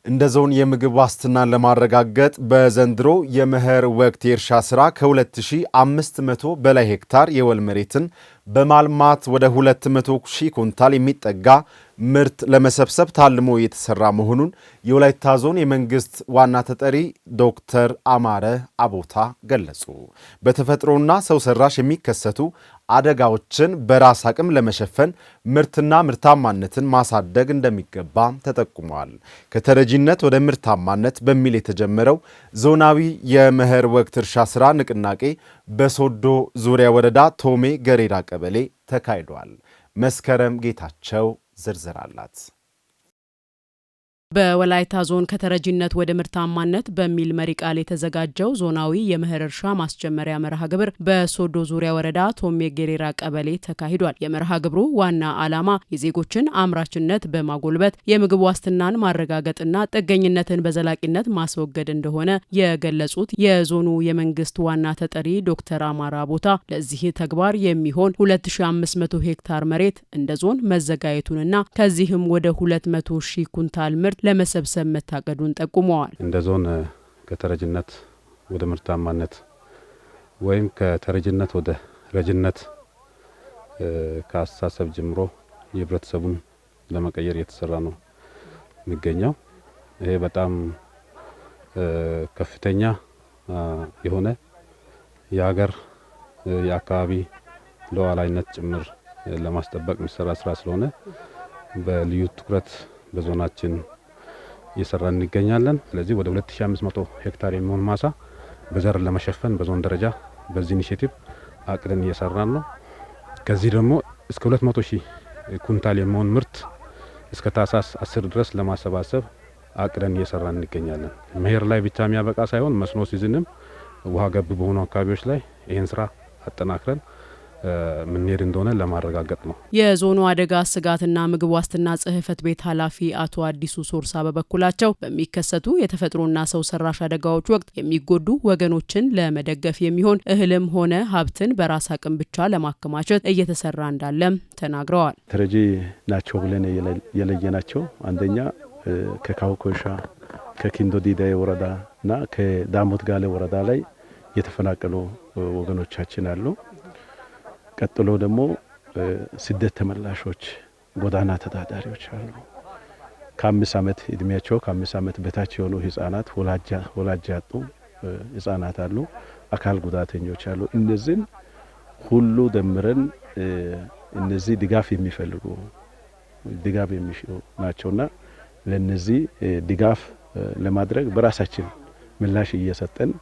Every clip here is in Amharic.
እንደ ዞን የምግብ ዋስትናን ለማረጋገጥ በዘንድሮ የመኸር ወቅት የእርሻ ስራ ከ2500 በላይ ሄክታር የወል መሬትን በማልማት ወደ 200,000 ኩንታል የሚጠጋ ምርት ለመሰብሰብ ታልሞ የተሰራ መሆኑን የወላይታ ዞን የመንግስት ዋና ተጠሪ ዶክተር አማረ አቦታ ገለጹ። በተፈጥሮና ሰው ሰራሽ የሚከሰቱ አደጋዎችን በራስ አቅም ለመሸፈን ምርትና ምርታማነትን ማሳደግ እንደሚገባ ተጠቁሟል። ከተረጂነት ወደ ምርታማነት በሚል የተጀመረው ዞናዊ የመኸር ወቅት እርሻ ስራ ንቅናቄ በሶዶ ዙሪያ ወረዳ ቶሜ ገሬራ ቀበሌ ተካሂዷል። መስከረም ጌታቸው ዝርዝር አላት። በወላይታ ዞን ከተረጂነት ወደ ምርታማነት በሚል መሪ ቃል የተዘጋጀው ዞናዊ የመኸር እርሻ ማስጀመሪያ መርሃ ግብር በሶዶ ዙሪያ ወረዳ ቶሜ ገሬራ ቀበሌ ተካሂዷል። የመርሃ ግብሩ ዋና ዓላማ የዜጎችን አምራችነት በማጎልበት የምግብ ዋስትናን ማረጋገጥና ጥገኝነትን በዘላቂነት ማስወገድ እንደሆነ የገለጹት የዞኑ የመንግስት ዋና ተጠሪ ዶክተር አማራ አቦታ ለዚህ ተግባር የሚሆን 2500 ሄክታር መሬት እንደ ዞን መዘጋጀቱንና ከዚህም ወደ 200,000 ኩንታል ምርት ለመሰብሰብ መታቀዱን ጠቁመዋል። እንደ ዞን ከተረጂነት ወደ ምርታማነት ወይም ከተረጂነት ወደ ረጅነት ከአስተሳሰብ ጀምሮ የህብረተሰቡን ለመቀየር የተሰራ ነው የሚገኘው። ይሄ በጣም ከፍተኛ የሆነ የሀገር የአካባቢ ሉዓላዊነት ጭምር ለማስጠበቅ የሚሰራ ስራ ስለሆነ በልዩ ትኩረት በዞናችን እየሰራን እንገኛለን። ስለዚህ ወደ 2500 ሄክታር የሚሆን ማሳ በዘር ለመሸፈን በዞን ደረጃ በዚህ ኢኒሼቲቭ አቅደን እየሰራን ነው። ከዚህ ደግሞ እስከ 200,000 ኩንታል የሚሆን ምርት እስከ ታህሳስ 10 ድረስ ለማሰባሰብ አቅደን እየሰራን እንገኛለን። መኸር ላይ ብቻ የሚያበቃ ሳይሆን መስኖ ሲዝንም ውሃ ገብ በሆኑ አካባቢዎች ላይ ይህን ስራ አጠናክረን ምንሄድ እንደሆነ ለማረጋገጥ ነው። የዞኑ አደጋ ስጋትና ምግብ ዋስትና ጽህፈት ቤት ኃላፊ አቶ አዲሱ ሶርሳ በበኩላቸው በሚከሰቱ የተፈጥሮና ሰው ሰራሽ አደጋዎች ወቅት የሚጎዱ ወገኖችን ለመደገፍ የሚሆን እህልም ሆነ ሀብትን በራስ አቅም ብቻ ለማከማቸት እየተሰራ እንዳለም ተናግረዋል። ተረጂ ናቸው ብለን የለየናቸው አንደኛ ከካውኮሻ ከኪንዶ ዲዳይ ወረዳና ከዳሞት ጋሌ ወረዳ ላይ የተፈናቀሉ ወገኖቻችን አሉ። ቀጥሎ ደግሞ ስደት ተመላሾች ጎዳና ተዳዳሪዎች አሉ። ከ5 ዓመት እድሜያቸው ከ5 ዓመት በታች የሆኑ ህፃናት ወላጅ ያጡ ህፃናት አሉ። አካል ጉዳተኞች አሉ። እነዚህን ሁሉ ደምረን እነዚህ ድጋፍ የሚፈልጉ ናቸውና ለነዚህ ድጋፍ ለማድረግ በራሳችን ምላሽ እየሰጠን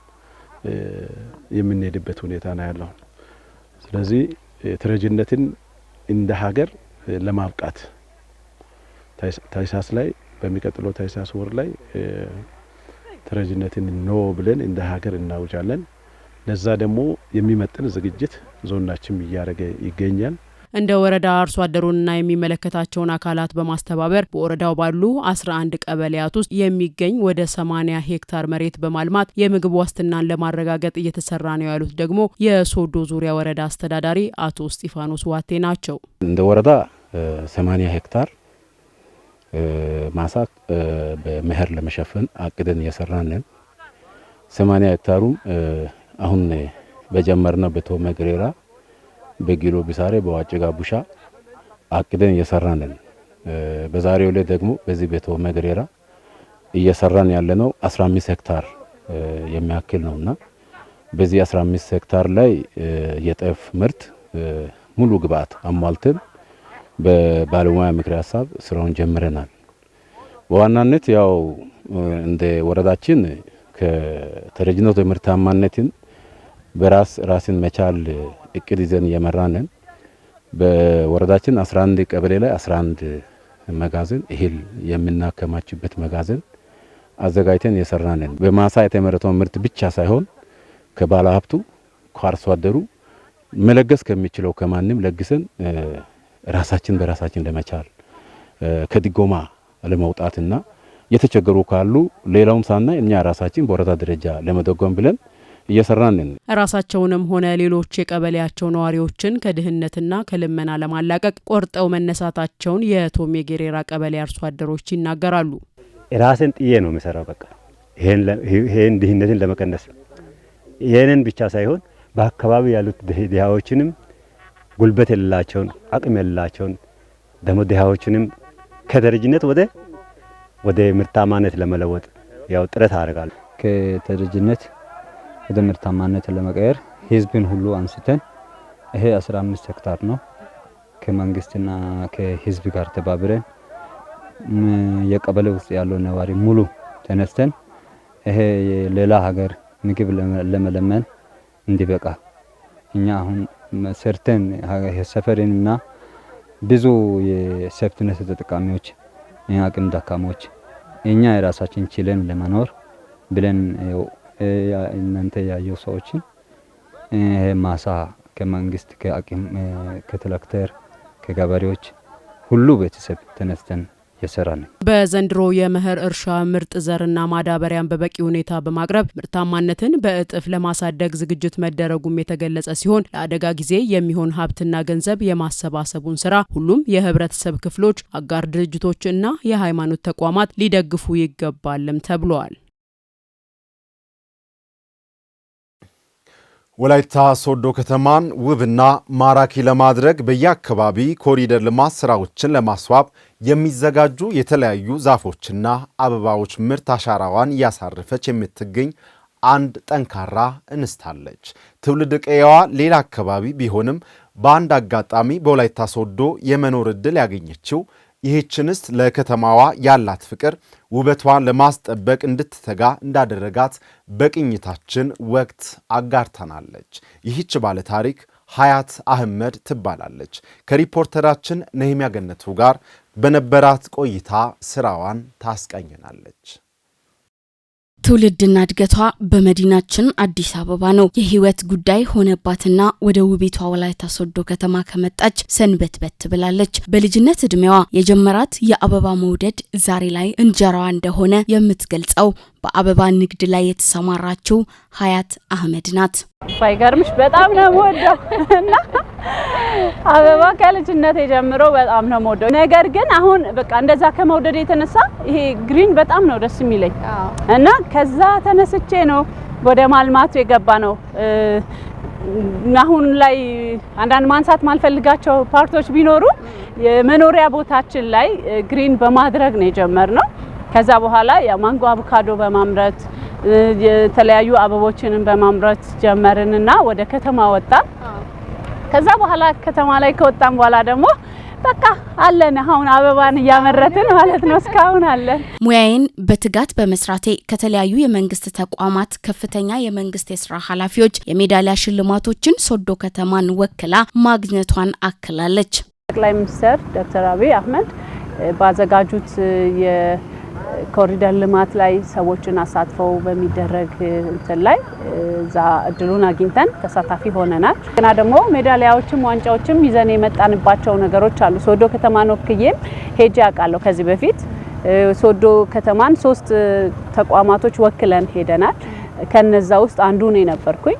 የምንሄድበት ሁኔታ ነው ያለው። ስለዚህ ተረጂነትን እንደ ሀገር ለማብቃት ታህሳስ ላይ በሚቀጥለው ታህሳስ ወር ላይ ተረጂነትን ነው ብለን እንደ ሀገር እናውጃለን። ለዛ ደግሞ የሚመጥን ዝግጅት ዞናችን እያደረገ ይገኛል። እንደ ወረዳ አርሶ አደሩንና የሚመለከታቸውን አካላት በማስተባበር በወረዳው ባሉ 11 ቀበሌያት ውስጥ የሚገኝ ወደ 80 ሄክታር መሬት በማልማት የምግብ ዋስትናን ለማረጋገጥ እየተሰራ ነው ያሉት ደግሞ የሶዶ ዙሪያ ወረዳ አስተዳዳሪ አቶ እስጢፋኖስ ዋቴ ናቸው። እንደ ወረዳ 80 ሄክታር ማሳ በመኸር ለመሸፈን አቅደን እየሰራን ነን። 80 ሄክታሩም አሁን በጀመርነው በቶሜ ገሬራ በጊሎ ቢሳሬ በዋጭጋ ቡሻ አቅደን እየሰራን ነን። በዛሬው ላይ ደግሞ በዚህ በቶሜ ገሬራ እየሰራን ያለነው 15 ሄክታር የሚያክል ነውና በዚህ 15 ሄክታር ላይ የጤፍ ምርት ሙሉ ግብአት አሟልተን በባለሙያ ምክር ሀሳብ ስራውን ጀምረናል። በዋናነት ያው እንደ ወረዳችን ከተረጂነት ወደ ምርታማነትን ራስን መቻል እቅድ ይዘን እየመራንን በወረዳችን 11 ቀበሌ ላይ 11 መጋዘን እህል የምናከማችበት መጋዘን አዘጋጅተን እየሰራንን በማሳ የተመረተው ምርት ብቻ ሳይሆን ከባለ ሀብቱ ከአርሶ አደሩ መለገስ ከሚችለው ከማንም ለግሰን ራሳችን በራሳችን ለመቻል ከድጎማ ለመውጣትና የተቸገሩ ካሉ ሌላውን ሳና እኛ ራሳችን በወረዳ ደረጃ ለመደጎም ብለን እየሰራን ራሳቸውንም ሆነ ሌሎች የቀበሌያቸው ነዋሪዎችን ከድህነትና ከልመና ለማላቀቅ ቆርጠው መነሳታቸውን የቶሜ ገሬራ ቀበሌ አርሶ አደሮች ይናገራሉ። ራስን ጥዬ ነው የምሰራው። በቃ ይሄን ድህነትን ለመቀነስ ይሄንን ብቻ ሳይሆን በአካባቢ ያሉት ድሃዎችንም ጉልበት የሌላቸውን አቅም የሌላቸውን ደግሞ ድሃዎችንም ከደረጅነት ወደ ምርታማነት ለመለወጥ ያው ጥረት አደርጋለሁ። ከደረጅነት ወደ ምርታማነት ለመቀየር ህዝብን ሁሉ አንስተን ይሄ 15 ሄክታር ነው ከመንግስትና ከህዝብ ጋር ተባብረን የቀበሌው ውስጥ ያለው ነዋሪ ሙሉ ተነስተን ይሄ ሌላ ሀገር ምግብ ለመለመን እንዲበቃ እኛ አሁን ሰርተን ሰፈሬንና ብዙ የሴፍትኔት ተጠቃሚዎች አቅም ደካሞች እኛ የራሳችን ችለን ለመኖር ብለን እናንተ ያየው ሰዎችን ማሳ ከመንግስት ከአቅም ከትራክተር ከገበሬዎች ሁሉ ቤተሰብ ተነስተን የሰራን። በዘንድሮ የመኸር እርሻ ምርጥ ዘርና ማዳበሪያን በበቂ ሁኔታ በማቅረብ ምርታማነትን በእጥፍ ለማሳደግ ዝግጅት መደረጉም የተገለጸ ሲሆን ለአደጋ ጊዜ የሚሆን ሀብትና ገንዘብ የማሰባሰቡን ስራ ሁሉም የህብረተሰብ ክፍሎች፣ አጋር ድርጅቶችና የሃይማኖት ተቋማት ሊደግፉ ይገባልም ተብሏል። ወላይታ ሶዶ ከተማን ውብና ማራኪ ለማድረግ በየአካባቢ ኮሪደር ልማት ስራዎችን ለማስዋብ የሚዘጋጁ የተለያዩ ዛፎችና አበባዎች ምርት አሻራዋን እያሳረፈች የምትገኝ አንድ ጠንካራ እንስት አለች። ትውልድ ቀየዋ ሌላ አካባቢ ቢሆንም በአንድ አጋጣሚ በወላይታ ሶዶ የመኖር ዕድል ያገኘችው ይህች እንስት ለከተማዋ ያላት ፍቅር ውበቷን ለማስጠበቅ እንድትተጋ እንዳደረጋት በቅኝታችን ወቅት አጋርተናለች። ይህች ባለ ታሪክ ሀያት አህመድ ትባላለች። ከሪፖርተራችን ነህሚያ ገነቱ ጋር በነበራት ቆይታ ስራዋን ታስቀኝናለች። ትውልድና እድገቷ በመዲናችን አዲስ አበባ ነው። የህይወት ጉዳይ ሆነባትና ወደ ውቢቷ ወላይታ ሶዶ ከተማ ከመጣች ሰንበትበት ብላለች። በልጅነት እድሜዋ የጀመራት የአበባ መውደድ ዛሬ ላይ እንጀራዋ እንደሆነ የምትገልጸው በአበባ ንግድ ላይ የተሰማራችው ሀያት አህመድ ናት። ባይገርምሽ በጣም ነው የምወደው እና አበባ ከልጅነት ጀምሮ በጣም ነው የምወደው። ነገር ግን አሁን በቃ እንደዛ ከመውደድ የተነሳ ይሄ ግሪን በጣም ነው ደስ የሚለኝ እና ከዛ ተነስቼ ነው ወደ ማልማቱ የገባ ነው። አሁን ላይ አንዳንድ ማንሳት ማልፈልጋቸው ፓርቶች ቢኖሩ የመኖሪያ ቦታችን ላይ ግሪን በማድረግ ነው የጀመርነው። ከዛ በኋላ ማንጎ አቮካዶ በማምረት የተለያዩ አበቦችንን በማምረት ጀመርንና ወደ ከተማ ወጣን። ከዛ በኋላ ከተማ ላይ ከወጣን በኋላ ደግሞ በቃ አለን አሁን አበባን እያመረትን ማለት ነው። እስካሁን አለን። ሙያዬን በትጋት በመስራቴ ከተለያዩ የመንግስት ተቋማት ከፍተኛ የመንግስት የስራ ኃላፊዎች የሜዳሊያ ሽልማቶችን ሶዶ ከተማን ወክላ ማግኘቷን አክላለች። ጠቅላይ ሚኒስትር ዶክተር አብይ አህመድ ባዘጋጁት የኮሪደር ልማት ላይ ሰዎችን አሳትፈው በሚደረግ እንትን ላይ እዛ እድሉን አግኝተን ተሳታፊ ሆነናል። እና ደግሞ ሜዳሊያዎችም ዋንጫዎችም ይዘን የመጣንባቸው ነገሮች አሉ። ሶዶ ከተማን ወክዬም ሄጄ አውቃለሁ። ከዚህ በፊት ሶዶ ከተማን 3 ተቋማቶች ወክለን ሄደናል። ከነዛ ውስጥ አንዱ ነው የነበርኩኝ።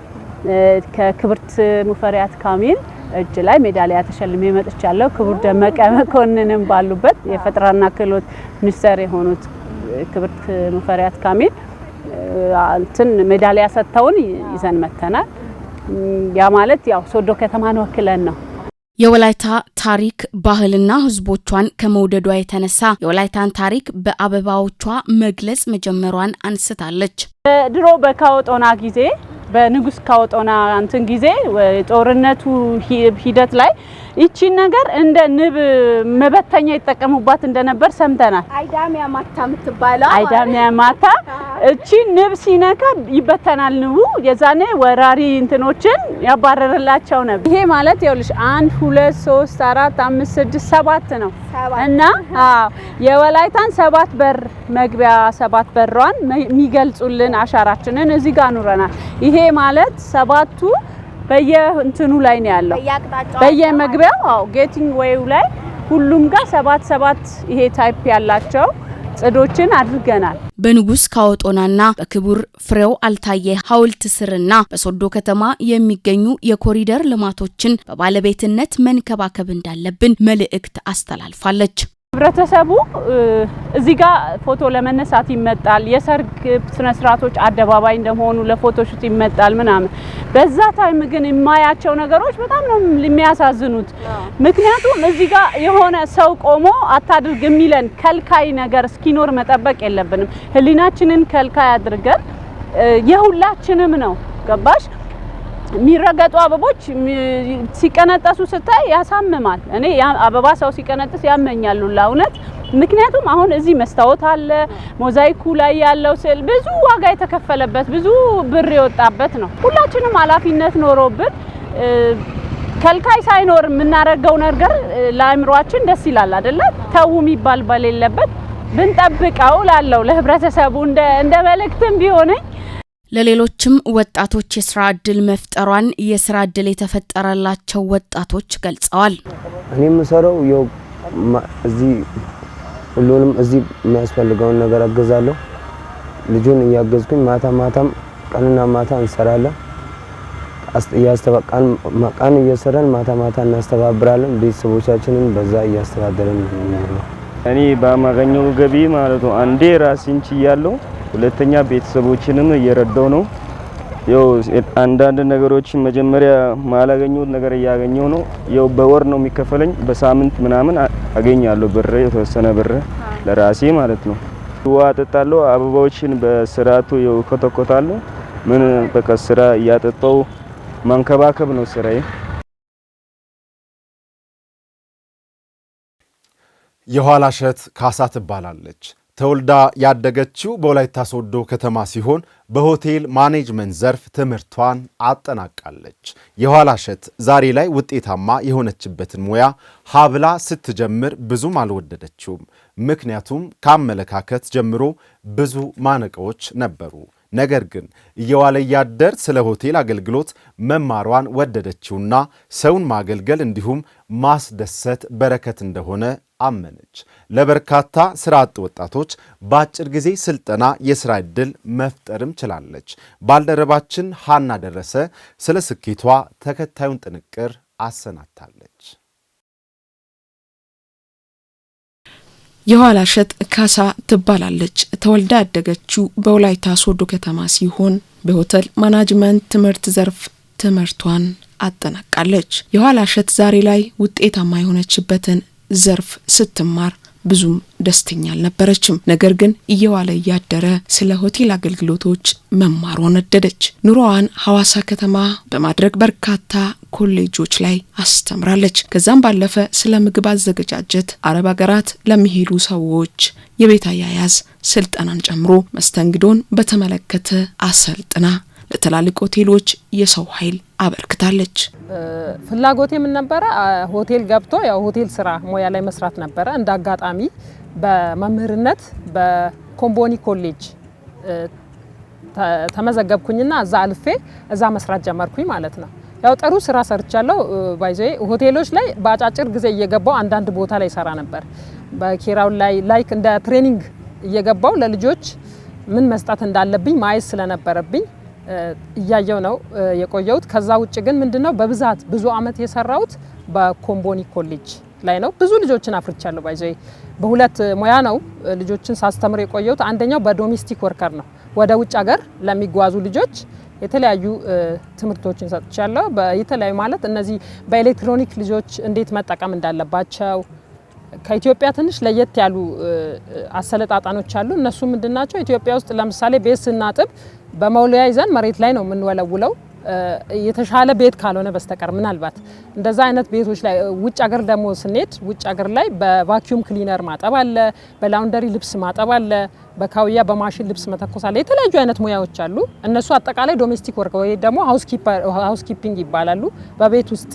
ከክብርት ሙፈሪያት ካሚል እጅ ላይ ሜዳሊያ ተሸልሜ መጥቻለሁ። ክቡር ደመቀ መኮንንም ባሉበት የፈጠራና ክህሎት ሚኒስትር የሆኑት ክብርት ሙፈሪያት ካሚል እንትን ሜዳሊያ ሰጥተውን ይዘን መተናል። ያ ማለት ያው ሶዶ ከተማን ወክለን ነው። የወላይታ ታሪክ ባህልና ህዝቦቿን ከመውደዷ የተነሳ የወላይታን ታሪክ በአበባዎቿ መግለጽ መጀመሯን አንስታለች። ድሮ በካወጦና ጊዜ በንጉስ ካወጦና አንተን ጊዜ ጦርነቱ ሂደት ላይ እቺ ነገር እንደ ንብ መበተኛ ይተቀሙባት እንደነበር ሰምተናል። አይዳሚያ ማታ የምትባለው አይዳሚያ ማታ እቺ ንብ ሲነካ ይበተናል ንቡ። የዛኔ ወራሪ እንትኖችን ያባረረላቸው ነበር። ይሄ ማለት ይኸውልሽ 1 2 3 4 5 6 7 ነው እና የወላይታን 7 በር መግቢያ 7 በሯን የሚገልጹልን አሻራችንን እዚህ ጋር ኑረናል። ይሄ ማለት 7ቱ በየእንትኑ ላይ ነው ያለው በየመግቢያው ጌቲንግ ዌው ላይ ሁሉም ጋር 7 ይሄ ታይፕ ያላቸው ጽዶችን አድርገናል። በንጉስ ካወጦናና በክቡር ፍሬው አልታየ ሐውልት ስርና በሶዶ ከተማ የሚገኙ የኮሪደር ልማቶችን በባለቤትነት መንከባከብ እንዳለብን መልእክት አስተላልፋለች። ህብረተሰቡ እዚህ ጋር ፎቶ ለመነሳት ይመጣል። የሰርግ ስነ ስርዓቶች አደባባይ እንደሆኑ ለፎቶሹት ይመጣል ምናምን። በዛ ታይም ግን የማያቸው ነገሮች በጣም ነው የሚያሳዝኑት። ምክንያቱም እዚህ ጋር የሆነ ሰው ቆሞ አታድርግ የሚለን ከልካይ ነገር እስኪኖር መጠበቅ የለብንም። ህሊናችንን ከልካይ አድርገን የሁላችንም ነው። ገባሽ? የሚረገጡ አበቦች ሲቀነጠሱ ስታይ ያሳምማል። እኔ አበባ ሰው ሲቀነጥስ ያመኛል ለእውነት። ምክንያቱም አሁን እዚህ መስታወት አለ፣ ሞዛይኩ ላይ ያለው ስዕል ብዙ ዋጋ የተከፈለበት ብዙ ብር የወጣበት ነው። ሁላችንም ኃላፊነት ኖሮብን ከልካይ ሳይኖር የምናረገው ነገር ለአእምሯችን ደስ ይላል አይደለ? ተው የሚባል በሌለበት ብንጠብቀው ላለው ለህብረተሰቡ እንደ መልእክትም ቢሆነኝ ለሌሎችም ወጣቶች የስራ እድል መፍጠሯን የስራ እድል የተፈጠረላቸው ወጣቶች ገልጸዋል። እኔ የምሰራው እዚህ ሁሉንም እዚህ የሚያስፈልገውን ነገር አገዛለሁ። ልጁን እያገዝኩኝ ማታም ቀንና ማታ እንሰራለን። ቀን እየሰራን ማታ እናስተባብራለን። ቤተሰቦቻችንን በዛ እያስተዳደረን ነው። እኔ በማገኘው ገቢ ማለት ነው አንዴ ራሴን ችያለሁ፣ ሁለተኛ ቤተሰቦችንም እየረዳው ነው። ያው አንዳንድ ነገሮች መጀመሪያ ማላገኘሁት ነገር እያገኘው ነው። ያው በወር ነው የሚከፈለኝ፣ በሳምንት ምናምን አገኛለሁ ብር፣ የተወሰነ ብር ለራሴ ማለት ነው። ውሃ አጠጣለሁ፣ አበባዎችን በስርዓቱ ያው ኮተኮታለሁ። ምን በቃ ስራ እያጠጣው መንከባከብ ነው ስራዬ። የኋላሸት ካሳ ትባላለች። ተወልዳ ያደገችው በወላይታ ሶዶ ከተማ ሲሆን በሆቴል ማኔጅመንት ዘርፍ ትምህርቷን አጠናቃለች። የኋላሸት ዛሬ ላይ ውጤታማ የሆነችበትን ሙያ ሀብላ ስትጀምር ብዙም አልወደደችውም። ምክንያቱም ከአመለካከት ጀምሮ ብዙ ማነቆዎች ነበሩ። ነገር ግን እየዋለ ያደር ስለ ሆቴል አገልግሎት መማሯን ወደደችውና ሰውን ማገልገል እንዲሁም ማስደሰት በረከት እንደሆነ አመነች። ለበርካታ ስራ አጥ ወጣቶች በአጭር ጊዜ ስልጠና የስራ ዕድል መፍጠርም ችላለች። ባልደረባችን ሀና ደረሰ ስለ ስኬቷ ተከታዩን ጥንቅር አሰናድታለች። የኋላሸት ካሳ ትባላለች። ተወልዳ ያደገችው በወላይታ ሶዶ ከተማ ሲሆን በሆቴል ማኔጅመንት ትምህርት ዘርፍ ትምህርቷን አጠናቃለች። የኋላሸት ዛሬ ላይ ውጤታማ የሆነችበትን ዘርፍ ስትማር ብዙም ደስተኛ አልነበረችም። ነገር ግን እየዋለ ያደረ ስለ ሆቴል አገልግሎቶች መማሯን ወደደች። ኑሮዋን ሐዋሳ ከተማ በማድረግ በርካታ ኮሌጆች ላይ አስተምራለች። ከዛም ባለፈ ስለ ምግብ አዘገጃጀት አረብ ሀገራት ለሚሄዱ ሰዎች የቤት አያያዝ ስልጠናን ጨምሮ መስተንግዶን በተመለከተ አሰልጥና ለተላልቅ ሆቴሎች የሰው ኃይል አበርክታለች። ፍላጎቴ ምን ነበረ? ሆቴል ገብቶ ያው ሆቴል ስራ ሙያ ላይ መስራት ነበረ። እንደ አጋጣሚ በመምህርነት በኮምቦኒ ኮሌጅ ተመዘገብኩኝና እዛ አልፌ እዛ መስራት ጀመርኩኝ ማለት ነው። ያው ጥሩ ስራ ሰርቻለሁ። ባይዘይ ሆቴሎች ላይ በአጫጭር ጊዜ እየገባው አንዳንድ ቦታ ላይ ሰራ ነበር። በኪራው ላይ ላይክ እንደ ትሬኒንግ እየገባው ለልጆች ምን መስጠት እንዳለብኝ ማየት ስለነበረብኝ እያየው ነው የቆየሁት። ከዛ ውጭ ግን ምንድነው በብዛት ብዙ አመት የሰራሁት በኮምቦኒ ኮሌጅ ላይ ነው። ብዙ ልጆችን አፍርቻለሁ። ባይዘይ በሁለት ሙያ ነው ልጆችን ሳስተምር የቆየሁት። አንደኛው በዶሜስቲክ ወርከር ነው። ወደ ውጭ ሀገር ለሚጓዙ ልጆች የተለያዩ ትምህርቶችን ሰጥቻለሁ። በየተለያዩ ማለት እነዚህ በኤሌክትሮኒክ ልጆች እንዴት መጠቀም እንዳለባቸው ከኢትዮጵያ ትንሽ ለየት ያሉ አሰለጣጣኖች አሉ። እነሱ ምንድናቸው? ኢትዮጵያ ውስጥ ለምሳሌ ቤት ስናጥብ በመውለያ ይዘን መሬት ላይ ነው የምንወለውለው የተሻለ ቤት ካልሆነ በስተቀር ምናልባት እንደዛ አይነት ቤቶች ላይ። ውጭ ሀገር ደግሞ ስንሄድ ውጭ ሀገር ላይ በቫኪዩም ክሊነር ማጠብ አለ፣ በላውንደሪ ልብስ ማጠብ አለ፣ በካውያ በማሽን ልብስ መተኮስ አለ። የተለያዩ አይነት ሙያዎች አሉ። እነሱ አጠቃላይ ዶሜስቲክ ወርክ ወይ ደግሞ ሃውስኪፒንግ ይባላሉ። በቤት ውስጥ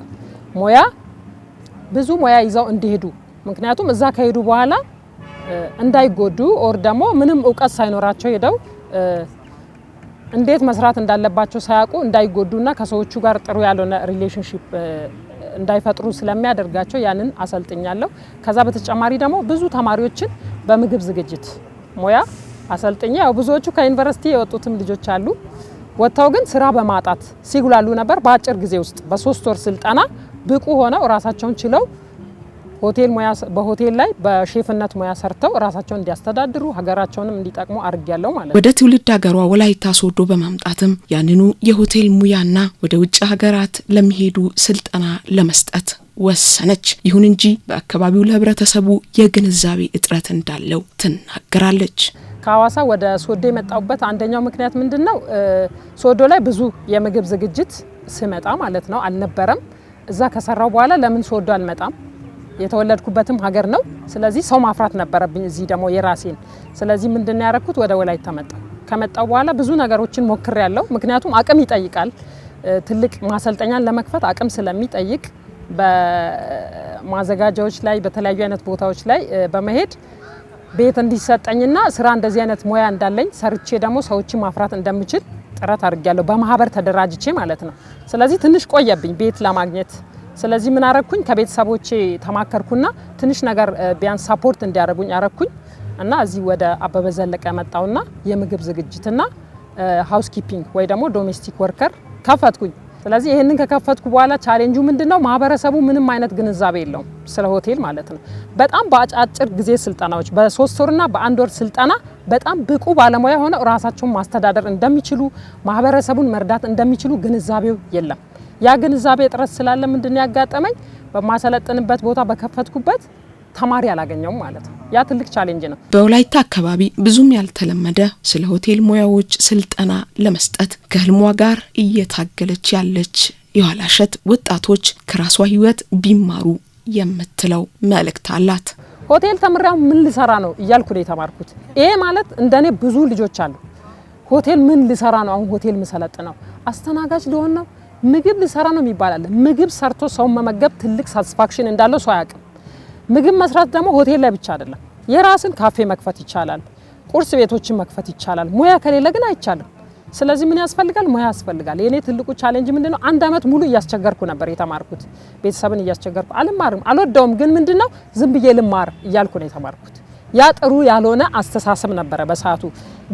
ሙያ ብዙ ሙያ ይዘው እንዲሄዱ፣ ምክንያቱም እዛ ከሄዱ በኋላ እንዳይጎዱ ኦር ደግሞ ምንም እውቀት ሳይኖራቸው ሄደው እንዴት መስራት እንዳለባቸው ሳያውቁ እንዳይጎዱና ከሰዎቹ ጋር ጥሩ ያልሆነ ሪሌሽንሺፕ እንዳይፈጥሩ ስለሚያደርጋቸው ያንን አሰልጥኛለሁ። ከዛ በተጨማሪ ደግሞ ብዙ ተማሪዎችን በምግብ ዝግጅት ሙያ አሰልጥኛ። ያው ብዙዎቹ ከዩኒቨርሲቲ የወጡትም ልጆች አሉ። ወጥተው ግን ስራ በማጣት ሲጉላሉ ነበር። በአጭር ጊዜ ውስጥ በ3 ወር ስልጠና ብቁ ሆነው ራሳቸውን ችለው ሆቴል ሙያ በሆቴል ላይ በሼፍነት ሙያ ሰርተው ራሳቸውን እንዲያስተዳድሩ ሀገራቸውንም እንዲጠቅሙ አድርጊያለሁ ማለት ነው። ወደ ትውልድ ሀገሯ ወላይታ ሶዶ በማምጣትም ያንኑ የሆቴል ሙያና ወደ ውጭ ሀገራት ለሚሄዱ ስልጠና ለመስጠት ወሰነች። ይሁን እንጂ በአካባቢው ለህብረተሰቡ የግንዛቤ እጥረት እንዳለው ትናገራለች። ከሐዋሳ ወደ ሶዶ የመጣውበት አንደኛው ምክንያት ምንድነው? ሶዶ ላይ ብዙ የምግብ ዝግጅት ስመጣ ማለት ነው አልነበረም። እዛ ከሰራው በኋላ ለምን ሶዶ አልመጣም? የተወለድኩበትም ሀገር ነው። ስለዚህ ሰው ማፍራት ነበረብኝ እዚህ ደግሞ የራሴን። ስለዚህ ምንድነው ያረኩት? ወደ ወላይታ መጣሁ። ከመጣው በኋላ ብዙ ነገሮችን ሞክሬያለሁ። ምክንያቱም አቅም ይጠይቃል። ትልቅ ማሰልጠኛን ለመክፈት አቅም ስለሚጠይቅ በማዘጋጃዎች ላይ በተለያዩ አይነት ቦታዎች ላይ በመሄድ ቤት እንዲሰጠኝና ስራ እንደዚህ አይነት ሙያ እንዳለኝ ሰርቼ ደግሞ ሰዎችን ማፍራት እንደምችል ጥረት አድርጌያለሁ። በማህበር ተደራጅቼ ማለት ነው። ስለዚህ ትንሽ ቆየብኝ ቤት ለማግኘት። ስለዚህ ምን አረኩኝ? ከቤተሰቦቼ ተማከርኩና ትንሽ ነገር ቢያንስ ሳፖርት እንዲያደርጉኝ አረኩኝ እና እዚህ ወደ አበበ ዘለቀ መጣውና የምግብ ዝግጅትና ሃውስኪፒንግ ወይ ደግሞ ዶሜስቲክ ወርከር ከፈትኩኝ። ስለዚህ ይሄንን ከከፈትኩ በኋላ ቻሌንጁ ምንድነው? ማህበረሰቡ ምንም አይነት ግንዛቤ የለውም ስለ ሆቴል ማለት ነው። በጣም በአጫጭር ጊዜ ስልጠናዎች በ3 ወርና በ1 ወር ስልጠና በጣም ብቁ ባለሙያ ሆነው ራሳቸውን ማስተዳደር እንደሚችሉ ማህበረሰቡን መርዳት እንደሚችሉ ግንዛቤው የለም። ያ ግንዛቤ እጥረት ስላለ ምንድነው ያጋጠመኝ? በማሰለጥንበት ቦታ በከፈትኩበት ተማሪ አላገኘውም ማለት ነው። ያ ትልቅ ቻሌንጅ ነው። በወላይታ አካባቢ ብዙም ያልተለመደ ስለ ሆቴል ሙያዎች ስልጠና ለመስጠት ከህልሟ ጋር እየታገለች ያለች የኋላሸት ወጣቶች ከራሷ ህይወት ቢማሩ የምትለው መልእክት አላት። ሆቴል ተምራው ምን ልሰራ ነው እያልኩ ነው የተማርኩት። ይሄ ማለት እንደኔ ብዙ ልጆች አሉ። ሆቴል ምን ልሰራ ነው? አሁን ሆቴል መሰለጥ ነው፣ አስተናጋጅ ሊሆን ነው፣ ምግብ ልሰራ ነው የሚባላል። ምግብ ሰርቶ ሰው መመገብ ትልቅ ሳቲስፋክሽን እንዳለው ሰው ያውቃል። ምግብ መስራት ደግሞ ሆቴል ላይ ብቻ አይደለም። የራስን ካፌ መክፈት ይቻላል፣ ቁርስ ቤቶችን መክፈት ይቻላል። ሙያ ከሌለ ግን አይቻልም። ስለዚህ ምን ያስፈልጋል? ሙያ ያስፈልጋል። የኔ ትልቁ ቻሌንጅ ምንድነው? 1 አመት ሙሉ እያስቸገርኩ ነበር የተማርኩት። ቤተሰብን እያስቸገርኩ አልማርም፣ አልወደውም፣ ግን ምንድነው ዝም ብዬ ልማር እያልኩ ነው የተማርኩት። ያ ጥሩ ያልሆነ አስተሳሰብ ነበረ በሰዓቱ።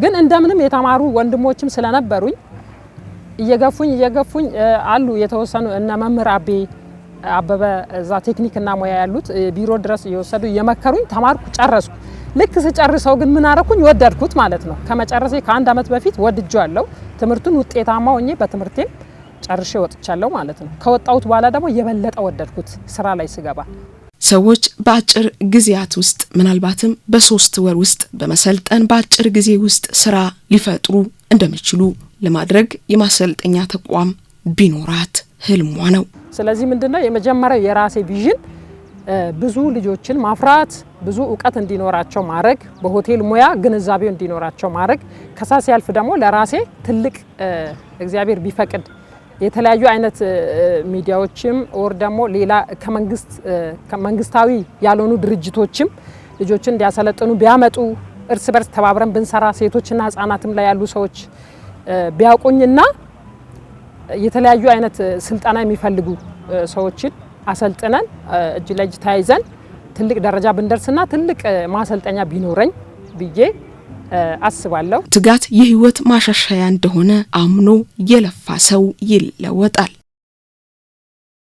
ግን እንደምንም የተማሩ ወንድሞችም ስለነበሩኝ እየገፉኝ አሉ የተወሰኑ እነ መምህር አበበ እዛ ቴክኒክና ሙያ ያሉት ቢሮ ድረስ እየወሰዱ እየመከሩኝ ተማርኩ፣ ጨረስኩ። ልክ ስጨርሰው ግን ምን አረኩኝ? ወደድኩት ማለት ነው። ከመጨረሴ ከ1 አመት በፊት ወድጄዋለሁ። ትምህርቱን ውጤታማ ሆኜ በትምህርቴ ጨርሼ ወጥቻለሁ ማለት ነው። ከወጣሁት በኋላ ደግሞ የበለጠ ወደድኩት ስራ ላይ ስገባ። ሰዎች በአጭር ጊዜያት ውስጥ ምናልባትም በ3 ወር ውስጥ በመሰልጠን በአጭር ጊዜ ውስጥ ስራ ሊፈጥሩ እንደሚችሉ ለማድረግ የማሰልጠኛ ተቋም ቢኖራት ህልሟ ነው። ስለዚህ ምንድነው የመጀመሪያው የራሴ ቪዥን ብዙ ልጆችን ማፍራት፣ ብዙ እውቀት እንዲኖራቸው ማድረግ፣ በሆቴል ሙያ ግንዛቤው እንዲኖራቸው ማድረግ፣ ከዛ ሲያልፍ ደግሞ ለራሴ ትልቅ እግዚአብሔር ቢፈቅድ የተለያዩ አይነት ሚዲያዎችም ኦር ደግሞ ሌላ ከመንግስታዊ ያልሆኑ ድርጅቶችም ልጆችን እንዲያሰለጥኑ ቢያመጡ እርስ በርስ ተባብረን ብንሰራ ሴቶችና ህጻናትም ላይ ያሉ ሰዎች ቢያውቁኝና የተለያዩ አይነት ስልጠና የሚፈልጉ ሰዎችን አሰልጥነን እጅ ለእጅ ተያይዘን ትልቅ ደረጃ ብንደርስና ትልቅ ማሰልጠኛ ቢኖረኝ ብዬ አስባለሁ። ትጋት የህይወት ማሻሻያ እንደሆነ አምኖ የለፋ ሰው ይለወጣል።